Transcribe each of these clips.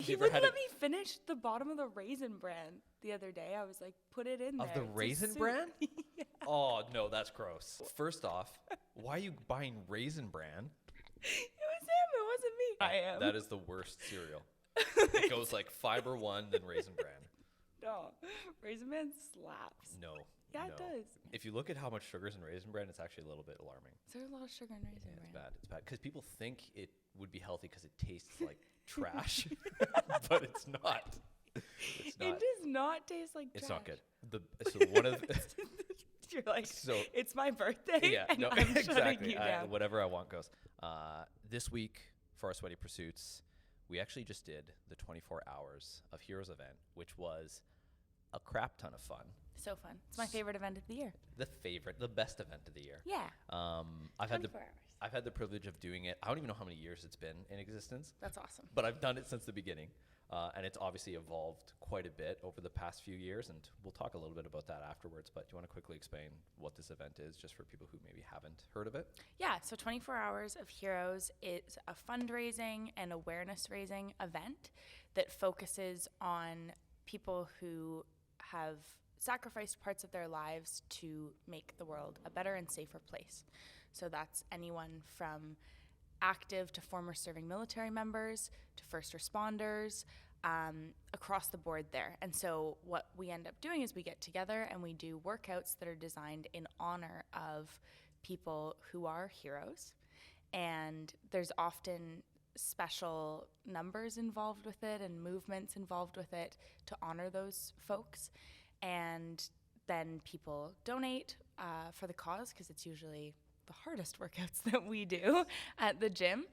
He wouldn't let me finish the bottom of the Raisin Bran the other day. I was like, put it in there. Of the Raisin Bran? Yeah. Oh, no, that's gross. First off, why are you buying Raisin Bran? It was him. It wasn't me. I am. That is the worst cereal. It goes like Fiber One, then Raisin Bran. No, Raisin Bran slaps. No. Yeah, it does. If you look at how much sugar's in Raisin Bran, it's actually a little bit alarming. Is there a lot of sugar in Raisin Bran? It's bad. It's bad. Because people think it would be healthy because it tastes like trash. But it's not. It's not. It does not taste like trash. It's not good. So one of You're like, it's my birthday, yeah, and no, I'm exactly. shutting you down. Whatever I want goes. This week, for our Sweaty Pursuits, we actually just did the 24 Hours of Heroes event, which was a crap ton of fun. So fun. It's my favorite event of the year. The best event of the year. Yeah. I've had the privilege of doing it. I don't even know how many years it's been in existence. That's awesome. But I've done it since the beginning. And it's obviously evolved quite a bit over the past few years, and we'll talk a little bit about that afterwards. But do you want to quickly explain what this event is, just for people who maybe haven't heard of it? Yeah, so 24 Hours of Heroes is a fundraising and awareness-raising event that focuses on people who have sacrificed parts of their lives to make the world a better and safer place. So that's anyone from active to former serving military members to first responders, across the board there. And so what we end up doing is we get together and we do workouts that are designed in honor of people who are heroes. And there's often special numbers involved with it and movements involved with it to honor those folks. And then people donate for the cause, because it's usually the hardest workouts that we do at the gym.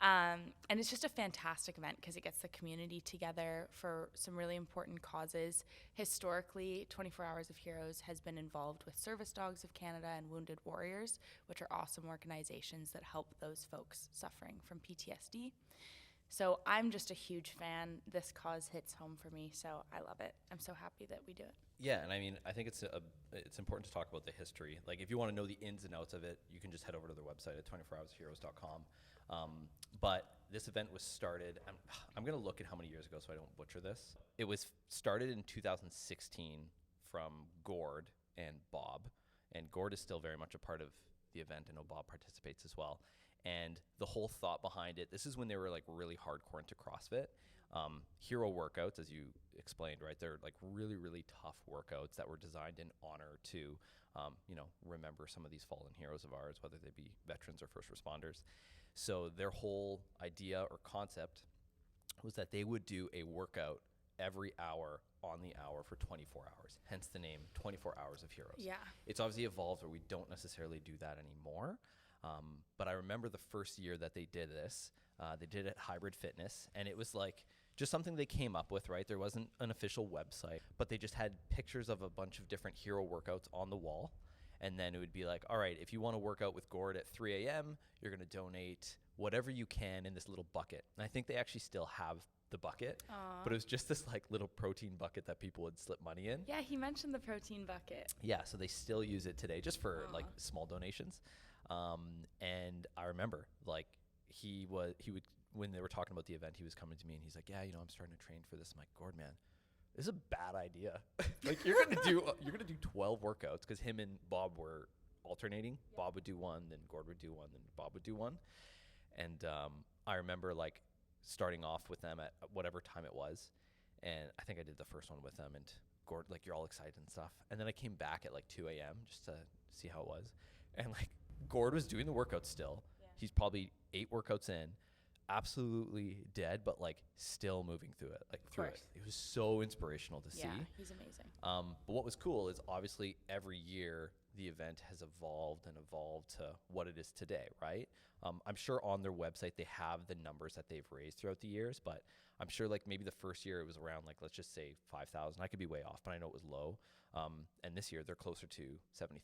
And it's just a fantastic event because it gets the community together for some really important causes. Historically, 24 Hours of Heroes has been involved with Service Dogs of Canada and Wounded Warriors, which are awesome organizations that help those folks suffering from PTSD. So I'm just a huge fan. This cause hits home for me, so I love it. I'm so happy that we do it. Yeah, and I mean, I think it's important to talk about the history. Like, if you want to know the ins and outs of it, you can just head over to their website at 24hoursheroes.com. But this event was started, I'm going to look at how many years ago so I don't butcher this. It was started in 2016 from Gord and Bob. And Gord is still very much a part of the event. I know Bob participates as well. And the whole thought behind it, this is when they were like really hardcore into CrossFit. Hero workouts, as you explained, right? They're like really, really tough workouts that were designed in honor to, remember some of these fallen heroes of ours, whether they be veterans or first responders. So their whole idea or concept was that they would do a workout every hour on the hour for 24 hours, hence the name 24 Hours of Heroes. Yeah. It's obviously evolved where we don't necessarily do that anymore. But I remember the first year that they did this, they did it at Hybrid Fitness, and it was like just something they came up with, right? There wasn't an official website, but they just had pictures of a bunch of different hero workouts on the wall. And then it would be like, all right, if you want to work out with Gord at 3 a.m., you're going to donate whatever you can in this little bucket. And I think they actually still have the bucket, but it was just this like little protein bucket that people would slip money in. Yeah, he mentioned the protein bucket. Yeah, so they still use it today just for like small donations. And I remember like he would, when they were talking about the event, he was coming to me and he's like, yeah, I'm starting to train for this. I'm like, Gord, man, this is a bad idea. Like you're going to do 12 workouts, because him and Bob were alternating. Yeah. Bob would do one, then Gord would do one, then Bob would do one. And I remember like starting off with them at whatever time it was. And I think I did the first one with them, and Gord, like, you're all excited and stuff. And then I came back at like 2 a.m. just to see how it was. And like Gord was doing the workout still. Yeah. He's probably 8 workouts in, absolutely dead, but like still moving through it, It was so inspirational to see. Yeah, he's amazing. But what was cool is obviously every year the event has evolved to what it is today, right? I'm sure on their website they have the numbers that they've raised throughout the years, but I'm sure like maybe the first year it was around like, let's just say 5,000. I could be way off, but I know it was low. And this year they're closer to $70,000,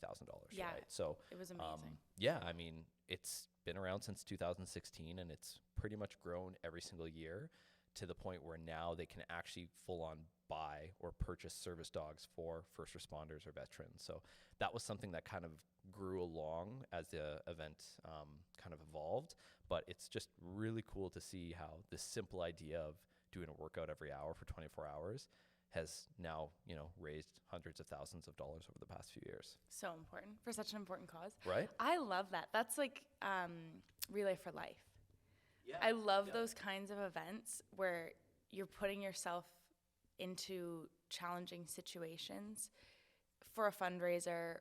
yeah, right? So it was amazing. Yeah, I mean, it's been around since 2016, and it's pretty much grown every single year to the point where now they can actually full on buy or purchase service dogs for first responders or veterans. So that was something that kind of grew along as the event kind of evolved. But it's just really cool to see how this simple idea of doing a workout every hour for 24 hours has now, raised hundreds of thousands of dollars over the past few years. So important for such an important cause. Right? I love that. That's like Relay for Life. Yeah. I love those kinds of events where you're putting yourself into challenging situations for a fundraiser,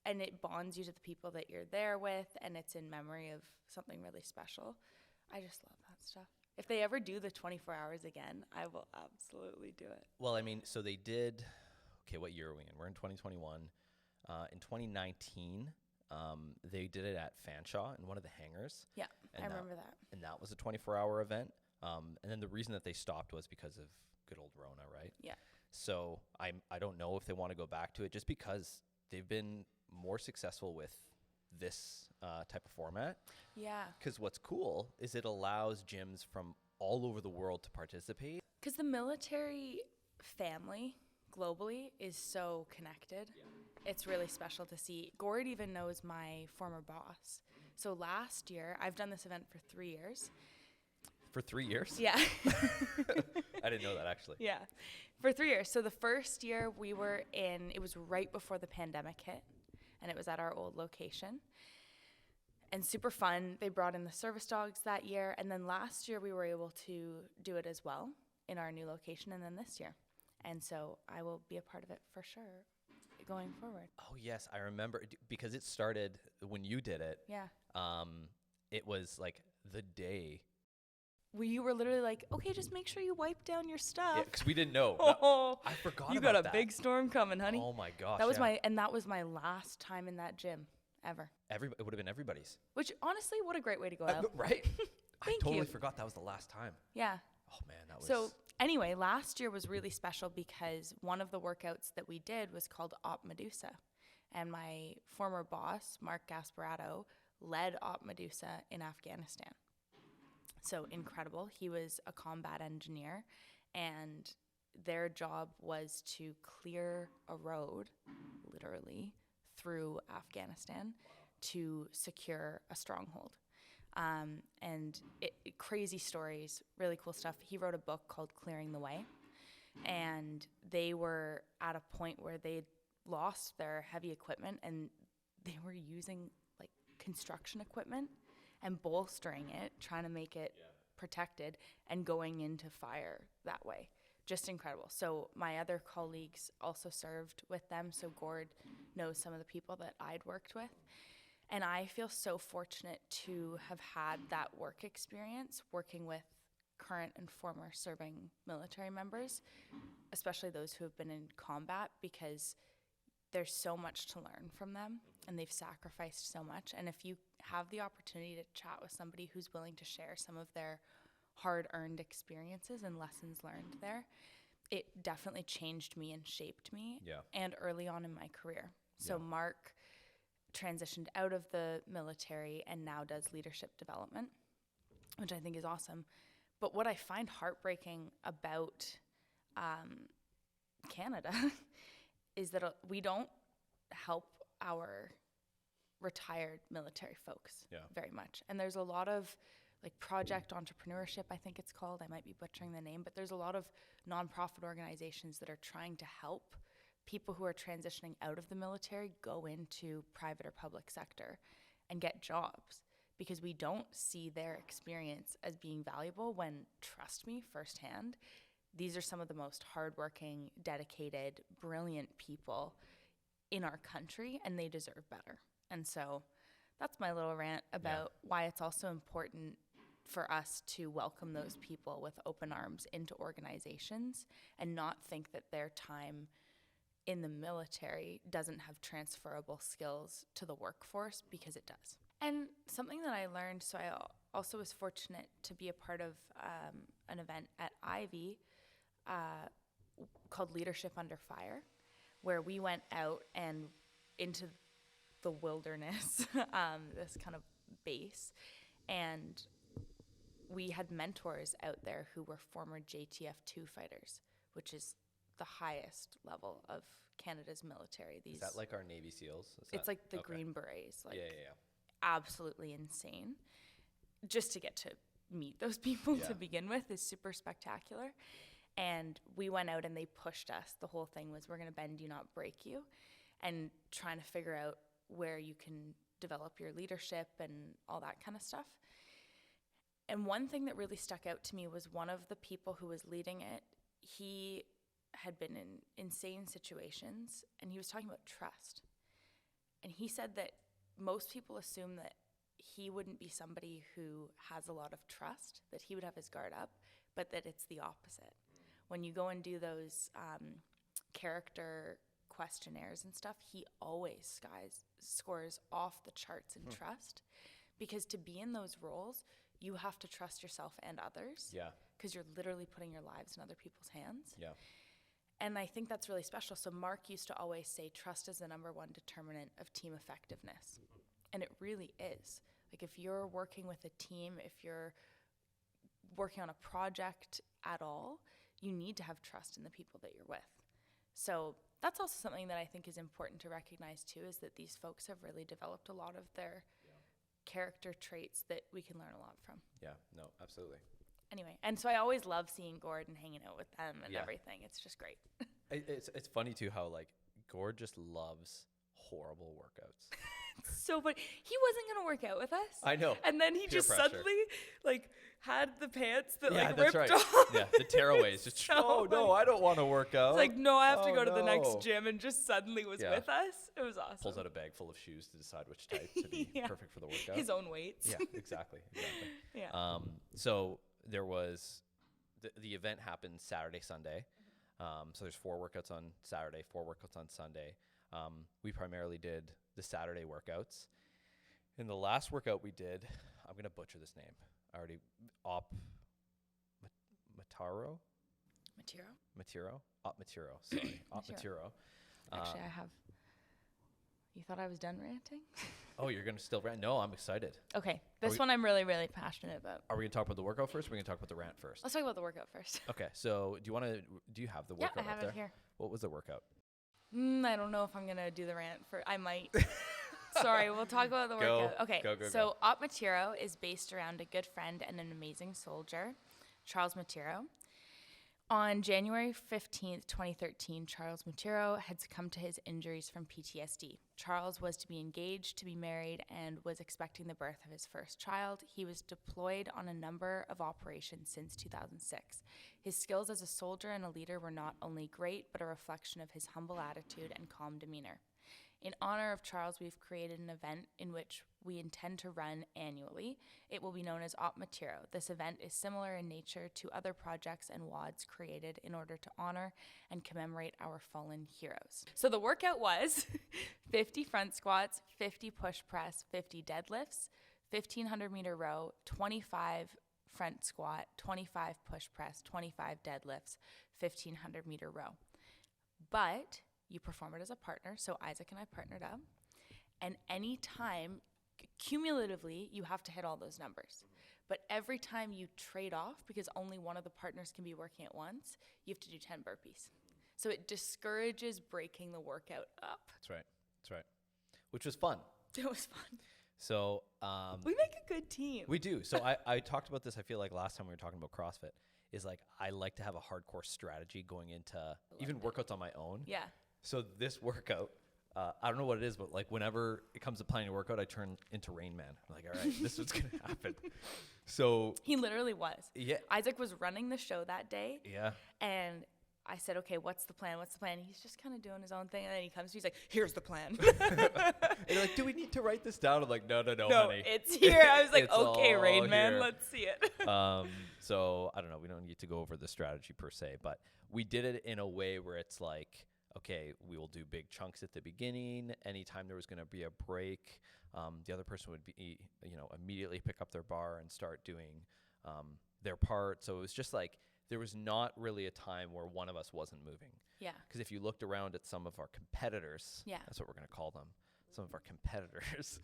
and it bonds you to the people that you're there with, and it's in memory of something really special. I just love that stuff. If they ever do the 24 hours again, I will absolutely do it. Well, I mean, so they did, what year are we in? We're in 2021. In 2019, they did it at Fanshawe in one of the hangars. Yeah, I remember that. And that was a 24-hour event. And then the reason that they stopped was because of good old Rona, right? Yeah. So I don't know if they want to go back to it, just because they've been more successful with this type of format. Yeah. Because what's cool is it allows gyms from all over the world to participate. Because the military family globally is so connected. Yeah. It's really special to see. Gord even knows my former boss. So last year, I've done this event for 3 years. For 3 years? Yeah. I didn't know that, actually. Yeah. For 3 years. So the first year we were in, it was right before the pandemic hit, and it was at our old location. And super fun. They brought in the service dogs that year. And then last year we were able to do it as well in our new location, and then this year. And so I will be a part of it for sure going forward. Oh, yes. I remember because it started when you did it. Yeah. It was like the day. You were literally like, okay, just make sure you wipe down your stuff. Yeah, because we didn't know. Oh, I forgot you about got a that. big storm coming, honey. Oh my gosh. That was my last time in that gym ever. It would have been everybody's. Which honestly, what a great way to go out. Right? I totally you. forgot that was the last time. Yeah. Oh man, that was. So anyway, last year was really special because one of the workouts that we did was called Op Medusa. And my former boss, Mark Gasparato, led Op Medusa in Afghanistan. So incredible. He was a combat engineer, and their job was to clear a road, literally, through Afghanistan to secure a stronghold. And crazy stories, really cool stuff. He wrote a book called Clearing the Way, and they were at a point where they lost their heavy equipment, and they were using like construction equipment and bolstering it, trying to make it protected and going into fire that way. Just incredible. So my other colleagues also served with them. So Gord knows some of the people that I'd worked with. And I feel so fortunate to have had that work experience working with current and former serving military members, especially those who have been in combat, because there's so much to learn from them and they've sacrificed so much. And if you have the opportunity to chat with somebody who's willing to share some of their hard-earned experiences and lessons learned there, it definitely changed me and shaped me. Yeah. And early on in my career. So Mark transitioned out of the military and now does leadership development, which I think is awesome. But what I find heartbreaking about Canada is that we don't help our retired military folks very much. And there's a lot of like project entrepreneurship, I think it's called. I might be butchering the name, but there's a lot of nonprofit organizations that are trying to help people who are transitioning out of the military go into private or public sector and get jobs, because we don't see their experience as being valuable when, trust me, firsthand, these are some of the most hardworking, dedicated, brilliant people in our country, and they deserve better. And so that's my little rant about why it's also important for us to welcome those people with open arms into organizations and not think that their time in the military doesn't have transferable skills to the workforce, because it does. And something that I learned, so I also was fortunate to be a part of an event at Ivy called Leadership Under Fire, where we went out and into the wilderness, this kind of base, and we had mentors out there who were former JTF-2 fighters, which is the highest level of Canada's military. Is that like our Navy SEALs? It's like the Green Berets. Like, yeah. absolutely insane. Just to get to meet those people Yeah. to begin with is super spectacular. And we went out and they pushed us. The whole thing was, we're going to bend you, not break you, and trying to figure out where you can develop your leadership and all that kind of stuff. And one thing that really stuck out to me was one of the people who was leading it, he had been in insane situations, and he was talking about trust. And he said that most people assume that he wouldn't be somebody who has a lot of trust, that he would have his guard up, but that it's the opposite. When you go and do those character questionnaires and stuff, he always scores off the charts in trust, because to be in those roles, you have to trust yourself and others. Yeah. Because you're literally putting your lives in other people's hands. Yeah. And I think that's really special. So Mark used to always say, trust is the number one determinant of team effectiveness. And it really is. Like, if you're working with a team, if you're working on a project at all, you need to have trust in the people that you're with. So that's also something that I think is important to recognize too, is that these folks have really developed a lot of their character traits that we can learn a lot from. Yeah, no, absolutely. Anyway, and so I always love seeing Gord and hanging out with them and everything. It's just great. It's funny too how like Gord just loves horrible workouts. So, but he wasn't going to work out with us. I know. And then he Peer just pressure. suddenly like had the pants that Yeah, like that's ripped right. off. Yeah, the tearaways. Just So no, I don't want to work out. It's like, no, I have to Oh, go to the no. next gym, and just suddenly was Yeah. with us. It was awesome. Pulls out a bag full of shoes to decide which type to be Yeah. perfect for the workout. His own weights. Yeah, exactly. Yeah. So there was the event happened Saturday, Sunday. So there's 4 workouts on Saturday, 4 workouts on Sunday. We primarily did the Saturday workouts. In the last workout we did, I'm gonna butcher this name. Matiro. Sorry, Matiro. Actually, I have. You thought I was done ranting? Oh, you're gonna still rant? No, I'm excited. Okay, this one I'm really, really passionate about. Are we gonna talk about the workout first? Or are we gonna talk about the rant first? Let's talk about the workout first. Okay, so do you have the Yeah, workout I have up there? it here. What was the workout? I don't know if I'm gonna do the rant for. I might. Sorry, we'll talk about the Go, workout. Okay, go. so Op Matiro is based around a good friend and an amazing soldier, Charles Matiro. On January 15th, 2013, Charles Matiro had succumbed to his injuries from PTSD. Charles was to be engaged, to be married, and was expecting the birth of his first child. He was deployed on a number of operations since 2006. His skills as a soldier and a leader were not only great, but a reflection of his humble attitude and calm demeanor. In honor of Charles, we've created an event in which we intend to run annually. It will be known as Op Matiro. This event is similar in nature to other projects and WODs created in order to honor and commemorate our fallen heroes. So the workout was 50 front squats, 50 push press, 50 deadlifts, 1,500 meter row, 25 front squat, 25 push press, 25 deadlifts, 1,500 meter row. But you perform it as a partner, so Isaac and I partnered up. And any time, cumulatively, you have to hit all those numbers. But every time you trade off, because only one of the partners can be working at once, you have to do 10 burpees. So it discourages breaking the workout up. That's right. Which was fun. It was fun. So We make a good team. we do. So I talked about this, I feel like last time we were talking about CrossFit, is like I like to have a hardcore strategy going into even workouts on my own. Yeah. So this workout, I don't know what it is, but like whenever it comes to planning a workout, I turn into Rain Man. I'm like, all right, this is what's going to happen. So He literally was. yeah, Isaac was running the show that day. yeah. And I said, okay, what's the plan? He's just kind of doing his own thing. And then he comes to me, he's like, here's the plan. And you're like, do we need to write this down? I'm like, no, No, honey. it's here. I was like, It's okay, all Rain Man, here. let's see it. So I don't know. We don't need to go over the strategy per se, but we did it in a way where it's like, okay, we will do big chunks at the beginning. Anytime there was going to be a break, the other person would be, immediately pick up their bar and start doing their part. So it was just like, there was not really a time where one of us wasn't moving. Yeah. Because if you looked around at some of our competitors, Yeah. that's what we're going to call them. Some of our competitors,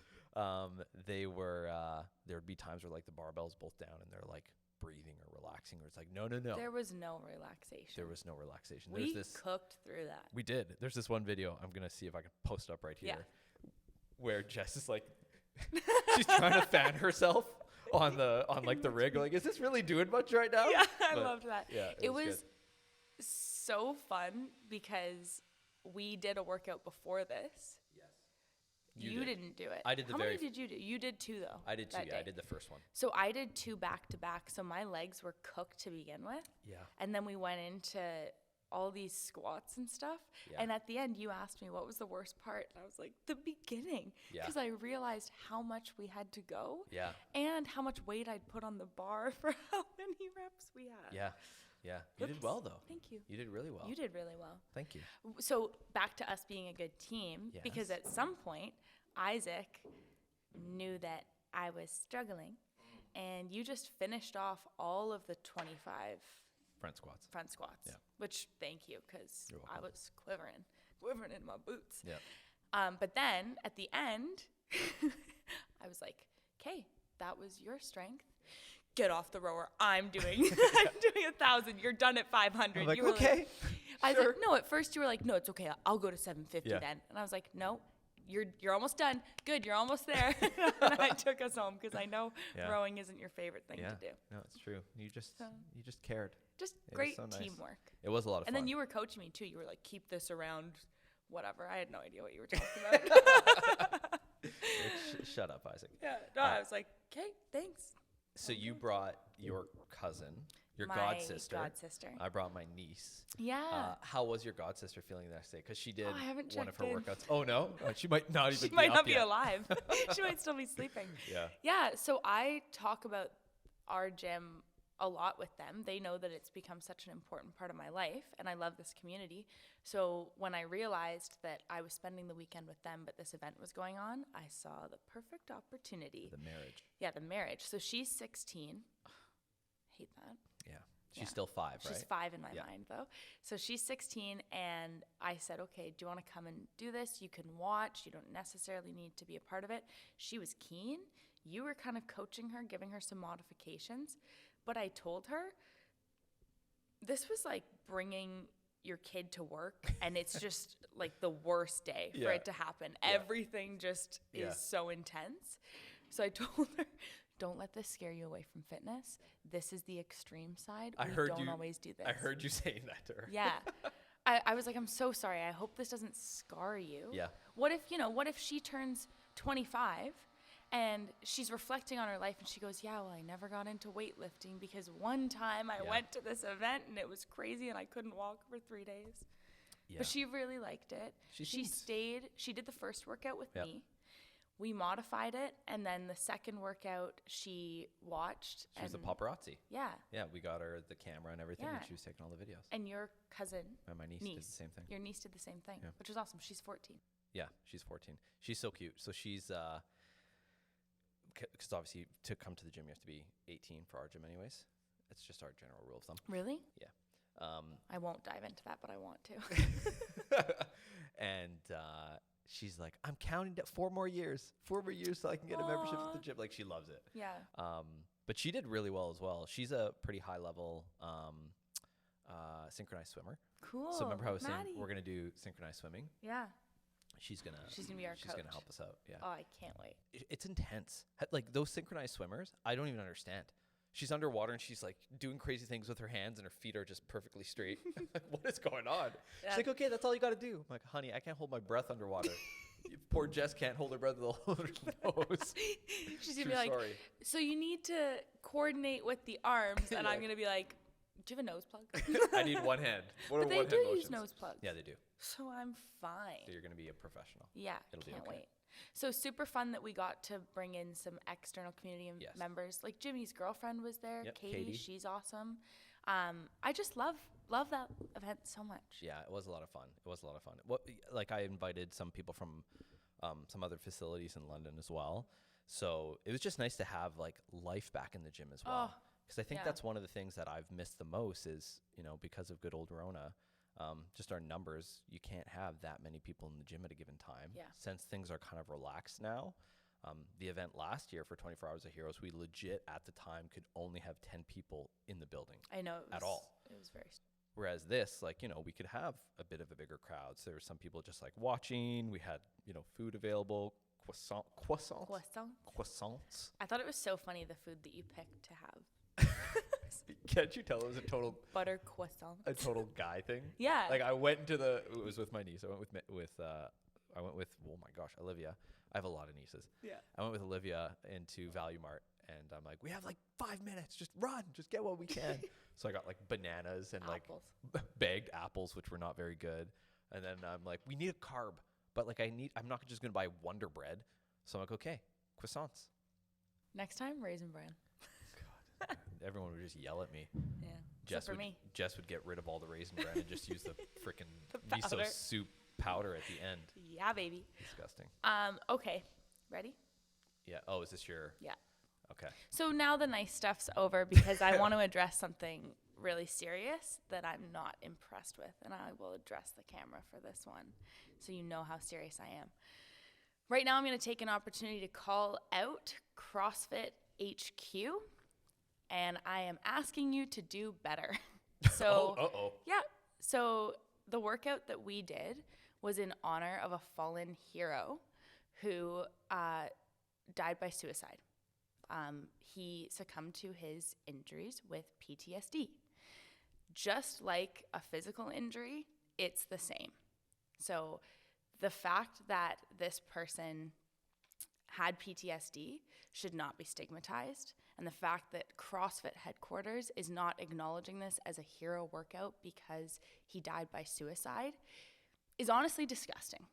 there would be times where like the barbell's both down and they're like breathing or relaxing, or it's like, no. There was no relaxation. There was no relaxation. We There's this. cooked through that. We did. There's this one video. I'm gonna see if I can post up right here, Yeah. where Jess is like, she's trying to fan herself on like the rig. Like, is this really doing much right now? Yeah, I But, loved that. Yeah, It was good. so fun because we did a workout before this. Yes. You didn't do it. I did the How very many did you do? You did 2 though. I did 2. that Yeah, I day. did the first one. So I did 2 back to back. So my legs were cooked to begin with. Yeah. And then we went into all these squats and stuff. Yeah. And at the end, you asked me what was the worst part. And I was like, the beginning. Yeah. Because I realized how much we had to go. Yeah. And how much weight I'd put on the bar for how many reps we had. Yeah. Yeah. You did Oops. well though. Thank you. You did really well. You did really well. Thank you. So back to us being a good team, because Yes. at some point, Isaac knew that I was struggling, and you just finished off all of the 25 Front squats. front squats, Yeah. which thank you, because You're I welcome. was quivering in my boots. Yeah. But then at the end, I was like, okay, that was your strength. Get off the rower. I'm doing 1,000. You're done at 500. I'm like, You were okay. I was sure. like, no, at first you were like, no, it's okay. I'll go to 750 Yeah. then. And I was like, no, you're almost done. Good, you're almost there. And I took us home because I know Yeah. rowing isn't your favorite thing Yeah. to do. No, it's true. You just So- cared. Just was great so nice. teamwork. It was a lot of And fun. then you were coaching me too. You were like, keep this around whatever. I had no idea what you were talking about. Like, shut up, Isaac. Yeah, no, I was like, okay, thanks. So you brought your cousin, your My god sister. godsister. I brought my niece. Yeah. How was your god sister feeling the next day? Because she did Oh, I haven't one of her checked in. workouts. Oh no, she might not even. She might up not be yet. alive. She might still be sleeping. Yeah. Yeah, so I talk about our gym a lot with them. They know that it's become such an important part of my life, and I love this community. So when I realized that I was spending the weekend with them, but this event was going on, I saw the perfect opportunity. The marriage. Yeah, the marriage. So she's 16. Hate that. Yeah. She's Yeah. still 5, right? She's 5 in my Yeah. mind, though. So she's 16, and I said, okay, do you want to come and do this? You can watch. You don't necessarily need to be a part of it. She was keen. You were kind of coaching her, giving her some modifications. But I told her, this was like bringing your kid to work, and it's just like the worst day for Yeah. it to happen. Yeah. Everything just Yeah. is so intense. So I told her, don't let this scare you away from fitness. This is the extreme side. I We heard don't you. always do this. I heard you saying that to her. Yeah. I was like, I'm so sorry. I hope this doesn't scar you. Yeah. What if she turns 25 and she's reflecting on her life and she goes, yeah, well, I never got into weightlifting because one time I Yeah. went to this event and it was crazy and I couldn't walk for 3 days. Yeah. But she really liked it. She She seems- stayed. She did the first workout with Yep. me. We modified it, and then the second workout she watched. She was a and paparazzi. Yeah. Yeah, we got her the camera and everything, Yeah. and she was taking all the videos. And your cousin, And my niece did the same thing. your niece did the same thing, Yeah. which was awesome. She's 14. Yeah, she's 14. She's so cute. So she's, because obviously to come to the gym, you have to be 18 for our gym anyways. It's just our general rule of thumb. Really? Yeah. I won't dive into that, but I want to. And she's like, I'm counting to 4 more years. 4 more years so I can get a membership at the Aw. gym. Like, she loves it. Yeah. But she did really well as well. She's a pretty high level synchronized swimmer. Cool. So remember how I was saying Maddie. we're gonna do synchronized swimming? Yeah. She's gonna be our she's gonna coach. help us out. Yeah. Oh, I can't wait. It's intense. Like those synchronized swimmers, I don't even understand. She's underwater and she's like doing crazy things with her hands and her feet are just perfectly straight. What is going on? Yeah. She's like, okay, that's all you got to do. I'm like, honey, I can't hold my breath underwater. Poor Jess can't hold her breath with her nose. She's True gonna be like, story. so you need to coordinate with the arms, and I'm Yeah. gonna be like, do you have a nose plug? I need one hand. What But are they one do hand use motions? nose plugs. Yeah, they do. So I'm fine. So you're gonna be a professional. Yeah, It'll be can't okay. wait. So super fun that we got to bring in some external community Yes. members. Like Jimmy's girlfriend was there. Yep, Katie, Katie. she's awesome. I just love that event so much. Yeah, it was a lot of fun. It was a lot of fun. Like I invited some people from some other facilities in London as well. So it was just nice to have like life back in the gym as well. Oh, Because I think yeah. that's one of the things that I've missed the most is, because of good old Rona, just our numbers, you can't have that many people in the gym at a given time. Yeah. Since things are kind of relaxed now. The event last year for 24 Hours of Heroes, we legit at the time could only have 10 people in the building. I know. At all. It was very. Whereas this, we could have a bit of a bigger crowd. So there were some people just like watching. We had, food available, Croissants. I thought it was so funny, the food that you picked to have. Can't you tell it was a total Butter croissant. a total guy thing? Yeah. Like I went into it was with my niece. I went with oh my gosh, Olivia. I have a lot of nieces. Yeah. I went with Olivia into Value Mart, and I'm like, we have like 5 minutes. Just run. Just get what we can. So I got like bananas and Apples. like bagged apples, which were not very good. And then I'm like, we need a carb, but like I'm not just gonna buy Wonder Bread. So I'm like, okay, croissants. Next time, Raisin Bran. God, everyone would just yell at me. Yeah. Except for me. Jess would get rid of all the Raisin Bran and just use the freaking miso powder. soup powder at the end. Yeah, baby. Disgusting. Okay. Ready? Yeah. Oh, is this your? Yeah. Okay. So now the nice stuff's over because I want to address something really serious that I'm not impressed with, and I will address the camera for this one so you know how serious I am. Right now I'm going to take an opportunity to call out CrossFit HQ, and I am asking you to do better. So, yeah. So the workout that we did was in honor of a fallen hero who died by suicide. He succumbed to his injuries with PTSD. Just like a physical injury, it's the same. So the fact that this person had PTSD should not be stigmatized. And the fact that CrossFit headquarters is not acknowledging this as a hero workout because he died by suicide is honestly disgusting.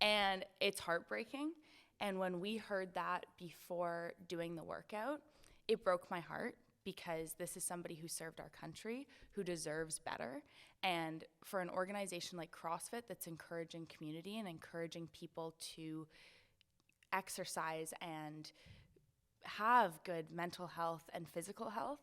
And it's heartbreaking. And when we heard that before doing the workout, it broke my heart because this is somebody who served our country, who deserves better. And for an organization like CrossFit that's encouraging community and encouraging people to exercise and have good mental health and physical health,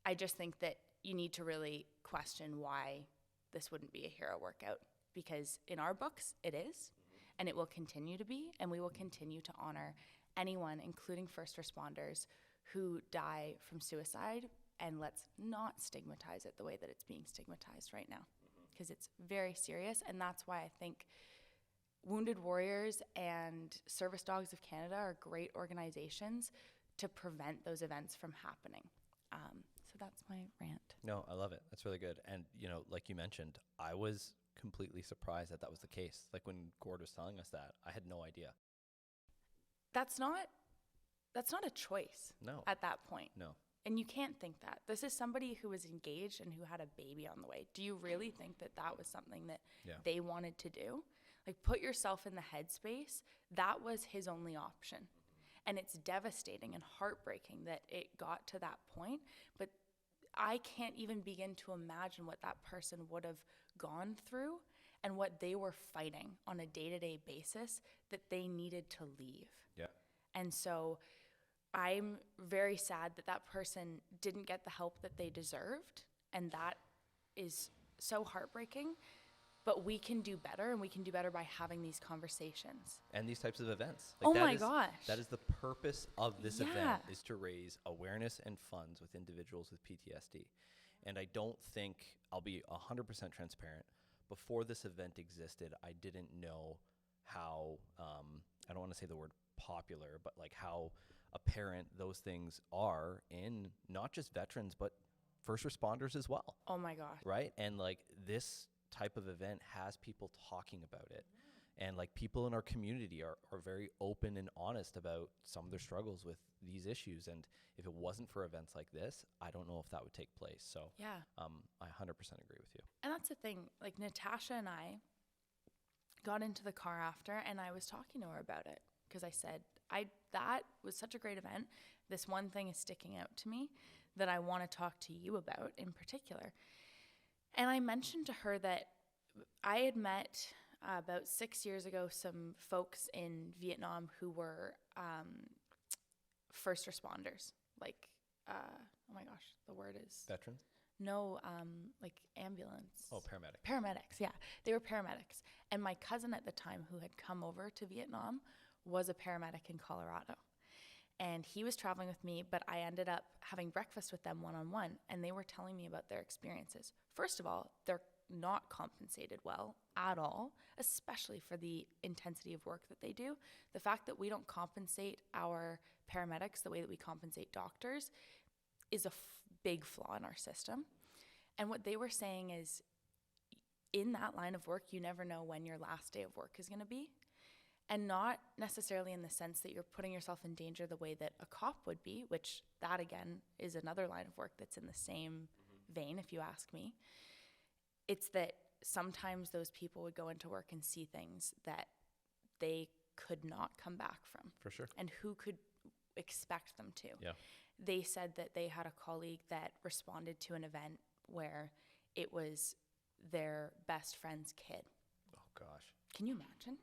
I just think that you need to really question why this wouldn't be a hero workout, because in our books it is, and it will continue to be, and we will continue to honor anyone, including first responders, who die from suicide, and let's not stigmatize it the way that it's being stigmatized right now, because it's very serious. And that's why I think Wounded Warriors and Service Dogs of Canada are great organizations to prevent those events from happening. So that's my rant. No, I love it. That's really good. And, you know, like you mentioned, I was completely surprised that was the case. Like when Gord was telling us that, I had no idea. That's not a choice. No. At that point. No. And you can't think that. This is somebody who was engaged and who had a baby on the way. Do you really think that was something that they wanted to do? Like, put yourself in the headspace. That was his only option. And it's devastating and heartbreaking that it got to that point. But I can't even begin to imagine what that person would have gone through and what they were fighting on a day-to-day basis that they needed to leave. Yeah. And so I'm very sad that person didn't get the help that they deserved. And that is so heartbreaking. But we can do better, and we can do better by having these conversations. And these types of events. Like, oh my gosh. That is the purpose of this event, is to raise awareness and funds with individuals with PTSD. And I don't think, I'll be 100% transparent, before this event existed, I didn't know how, I don't want to say the word popular, but like how apparent those things are in not just veterans, but first responders as well. Oh my gosh. Right? And like this type of event has people talking about it. And like people in our community are very open and honest about some of their struggles with these issues. And if it wasn't for events like this, I don't know if that would take place. So yeah, I 100% agree with you. And that's the thing, like Natasha and I got into the car after, and I was talking to her about it because I said, that was such a great event. This one thing is sticking out to me that I want to talk to you about in particular. And I mentioned to her that I had met about 6 years ago some folks in Vietnam who were first responders, like, oh my gosh, the word is... Veterans? No, like ambulance. Oh, paramedic. Paramedics, yeah. They were paramedics. And my cousin at the time who had come over to Vietnam was a paramedic in Colorado. And he was traveling with me, but I ended up having breakfast with them one-on-one, and they were telling me about their experiences. First of all, they're not compensated well at all, especially for the intensity of work that they do. The fact that we don't compensate our paramedics the way that we compensate doctors is a big flaw in our system. And what they were saying is, in that line of work, you never know when your last day of work is going to be. And not necessarily in the sense that you're putting yourself in danger the way that a cop would be, which that, again, is another line of work that's in the same vein, if you ask me. It's that sometimes those people would go into work and see things that they could not come back from. For sure. And who could expect them to? Yeah. They said that they had a colleague that responded to an event where it was their best friend's kid. Oh, gosh. Can you imagine?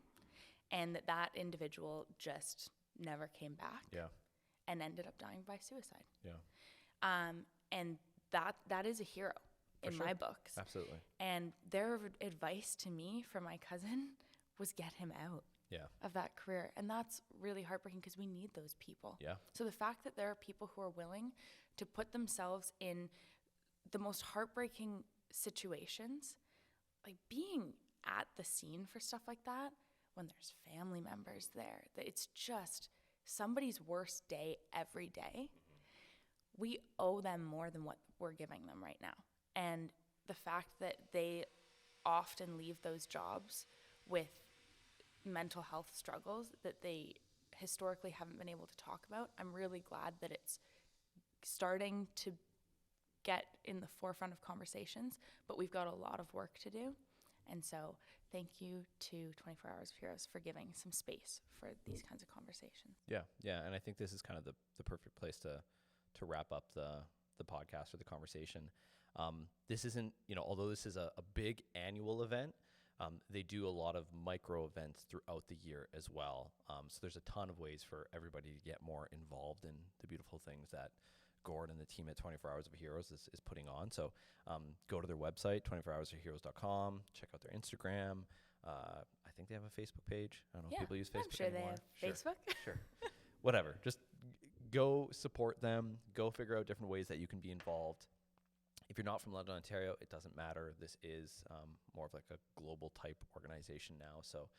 And that individual just never came back. Yeah. And ended up dying by suicide. Yeah. And that is a hero in my books. Absolutely. And their advice to me for my cousin was get him out of that career. And that's really heartbreaking because we need those people. Yeah. So the fact that there are people who are willing to put themselves in the most heartbreaking situations, like being at the scene for stuff like that, when there's family members there, that it's just somebody's worst day every day. We owe them more than what we're giving them right now. And the fact that they often leave those jobs with mental health struggles that they historically haven't been able to talk about, I'm really glad that it's starting to get in the forefront of conversations, but we've got a lot of work to do. And so thank you to 24 Hours of Heroes for giving some space for these kinds of conversations. Yeah. Yeah. And I think this is kind of the perfect place to wrap up the podcast or the conversation. This isn't, although this is a big annual event, they do a lot of micro events throughout the year as well. So there's a ton of ways for everybody to get more involved in the beautiful things that Gord and the team at 24 Hours of Heroes is putting on. So go to their website, 24hoursofheroes.com, check out their Instagram. I think they have a Facebook page. I don't know if people use Facebook I'm sure anymore. they have Facebook. Sure. Whatever. Just go support them. Go figure out different ways that you can be involved. If you're not from London, Ontario, it doesn't matter. This is more of like a global type organization now. So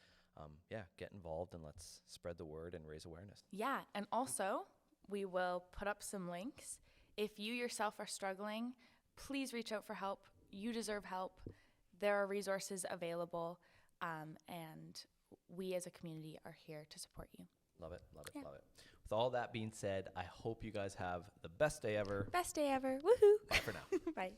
get involved and let's spread the word and raise awareness. Yeah. And also, we will put up some links. If you yourself are struggling, please reach out for help. You deserve help. There are resources available. And we as a community are here to support you. Love it, love it, love it. With all that being said, I hope you guys have the best day ever. Best day ever. Woohoo. Bye for now. Bye.